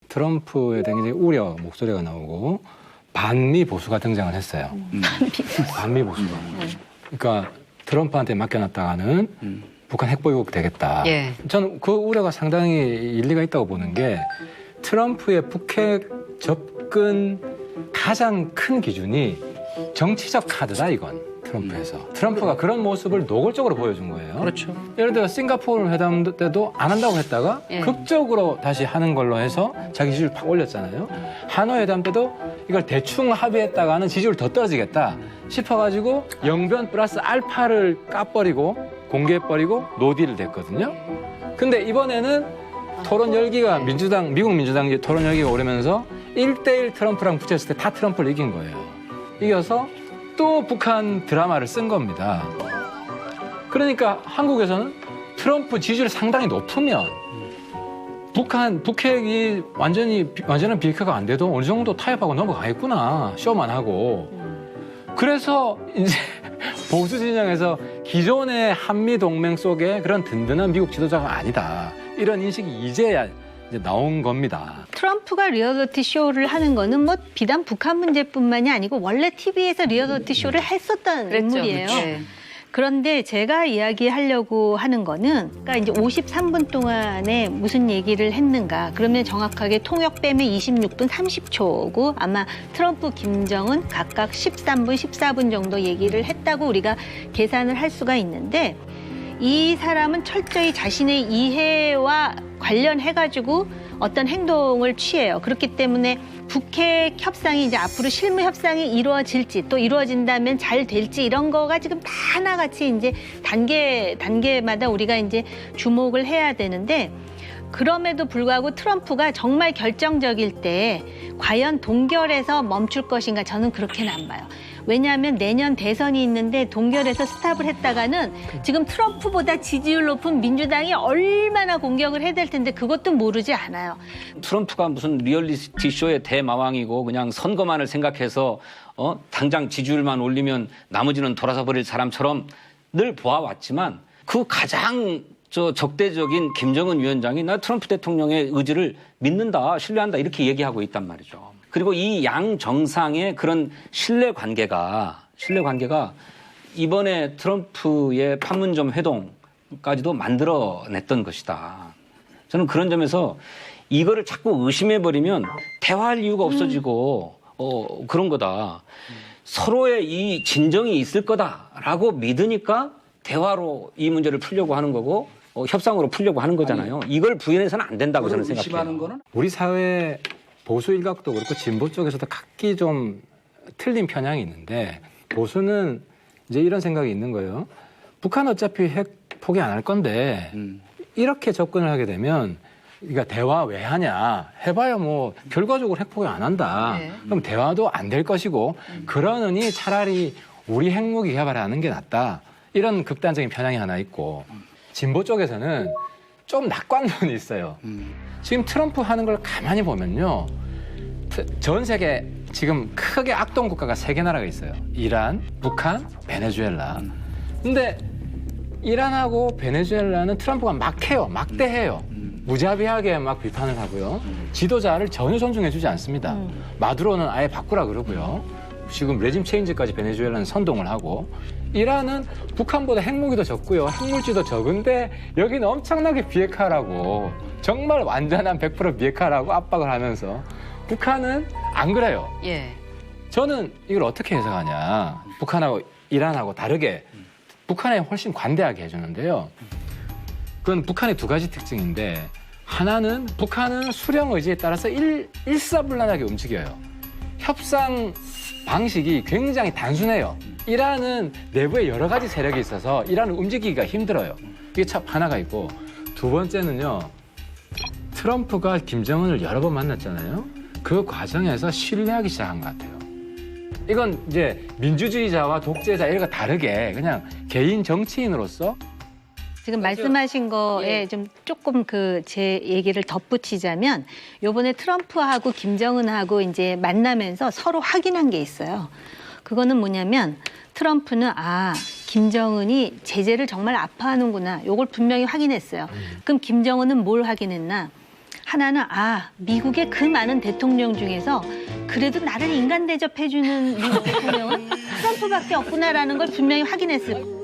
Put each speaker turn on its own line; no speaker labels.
트럼프에 대한 굉장히 우려 목소리가 나오고 반미 보수가 등장을 했어요. 반미 보수가. 그러니까 트럼프한테 맡겨놨다가는 북한 핵보유국 되겠다.
예.
저는 그 우려가 상당히 일리가 있다고 보는 게 트럼프의 북핵 접근 가장 큰 기준이 정치적 카드다 이건. 트럼프에서. 트럼프가 그런 모습을 노골적으로 보여준 거예요.
그렇죠.
예를 들어 싱가포르 회담 때도 안 한다고 했다가
예.
극적으로 다시 하는 걸로 해서 자기 지지율 팍 올렸잖아요. 하노이 회담 때도 이걸 대충 합의했다가는 지지율 더 떨어지겠다 싶어가지고 영변 플러스 알파를 까버리고 공개해버리고 노딜을 됐거든요. 근데 이번에는 토론 열기가 미국 민주당 토론 열기가 오르면서 1대1 트럼프랑 붙였을 때 다 트럼프를 이긴 거예요. 이겨서 또 북한 드라마를 쓴 겁니다. 그러니까 한국에서는 트럼프 지지율이 상당히 높으면 북핵이 완전한 비핵화가 안 돼도 어느 정도 타협하고 넘어가겠구나. 쇼만 하고. 그래서 이제 보수 진영에서 기존의 한미 동맹 속에 그런 든든한 미국 지도자가 아니다. 이런 인식이 이제야 이제 나온 겁니다.
트럼프가 리얼리티 쇼를 하는 거는 뭐 비단 북한 문제뿐만이 아니고 원래 TV에서 리얼리티 쇼를 했었던 인물이에요.
예.
그런데 제가 이야기하려고 하는 거는 그러니까 이제 53분 동안에 무슨 얘기를 했는가. 그러면 정확하게 통역 빼면 26분 30초고 아마 트럼프, 김정은 각각 13분, 14분 정도 얘기를 했다고 우리가 계산을 할 수가 있는데 이 사람은 철저히 자신의 이해와 관련해가지고 어떤 행동을 취해요. 그렇기 때문에 북핵 협상이 이제 앞으로 실무 협상이 이루어질지 또 이루어진다면 잘 될지 이런 거가 지금 다 하나같이 이제 단계마다 우리가 이제 주목을 해야 되는데 그럼에도 불구하고 트럼프가 정말 결정적일 때 과연 동결에서 멈출 것인가 저는 그렇게는 안 봐요. 왜냐하면 내년 대선이 있는데 동결에서 스탑을 했다가는 지금 트럼프보다 지지율 높은 민주당이 얼마나 공격을 해야 될 텐데 그것도 모르지 않아요.
트럼프가 무슨 리얼리티 쇼의 대마왕이고 그냥 선거만을 생각해서 당장 지지율만 올리면 나머지는 돌아서 버릴 사람처럼 늘 보아왔지만 그 가장 적대적인 김정은 위원장이 나 트럼프 대통령의 의지를 믿는다, 신뢰한다 이렇게 얘기하고 있단 말이죠. 그리고 이 양 정상의 그런 신뢰 관계가 이번에 트럼프의 판문점 회동까지도 만들어냈던 것이다. 저는 그런 점에서 이거를 자꾸 의심해버리면 대화할 이유가 없어지고 그런 거다. 서로의 이 진정이 있을 거다라고 믿으니까 대화로 이 문제를 풀려고 하는 거고 협상으로 풀려고 하는 거잖아요. 이걸 부인해서는 안 된다고 저는 생각해요.
우리 사회 보수 일각도 그렇고 진보 쪽에서도 각기 좀 틀린 편향이 있는데 보수는 이제 이런 생각이 있는 거예요. 북한 어차피 핵 포기 안 할 건데 이렇게 접근을 하게 되면 그러니까 대화 왜 하냐 해봐야 뭐 결과적으로 핵 포기 안 한다.
네.
그럼 대화도 안 될 것이고 그러느니 차라리 우리 핵무기 개발하는 게 낫다. 이런 극단적인 편향이 하나 있고 진보 쪽에서는 좀 낙관론이 있어요. 지금 트럼프 하는 걸 가만히 보면요. 전 세계 지금 크게 악동 국가가 3개 나라가 있어요. 이란, 북한, 베네수엘라. 근데 이란하고 베네수엘라는 트럼프가 막 해요. 막대해요. 무자비하게 막 비판을 하고요. 지도자를 전혀 존중해주지 않습니다. 마두로는 아예 바꾸라 그러고요. 지금 레짐 체인지까지 베네수엘라는 선동을 하고 이란은 북한보다 핵무기도 적고요. 핵물질도 적은데 여기는 엄청나게 비핵화라고 정말 완전한 100% 비핵화라고 압박을 하면서 북한은 안 그래요.
예.
저는 이걸 어떻게 해석하냐. 북한하고 이란하고 다르게 북한에 훨씬 관대하게 해주는데요. 그건 북한의 2가지 특징인데 하나는 북한은 수령 의지에 따라서 일사불란하게 움직여요. 협상 방식이 굉장히 단순해요. 이란은 내부에 여러 가지 세력이 있어서 이란을 움직이기가 힘들어요. 이게 참 하나가 있고 두 번째는요. 트럼프가 김정은을 여러 번 만났잖아요. 그 과정에서 신뢰하기 시작한 것 같아요. 이건 이제 민주주의자와 독재자 이런 거 다르게 그냥 개인 정치인으로서
지금 말씀하신 거에 좀 조금 제 얘기를 덧붙이자면 요번에 트럼프하고 김정은하고 이제 만나면서 서로 확인한 게 있어요. 그거는 뭐냐면 트럼프는 김정은이 제재를 정말 아파하는구나. 요걸 분명히 확인했어요. 그럼 김정은은 뭘 확인했나? 하나는 미국의 그 많은 대통령 중에서 그래도 나를 인간 대접해주는 미국 대통령은 트럼프밖에 없구나라는 걸 분명히 확인했을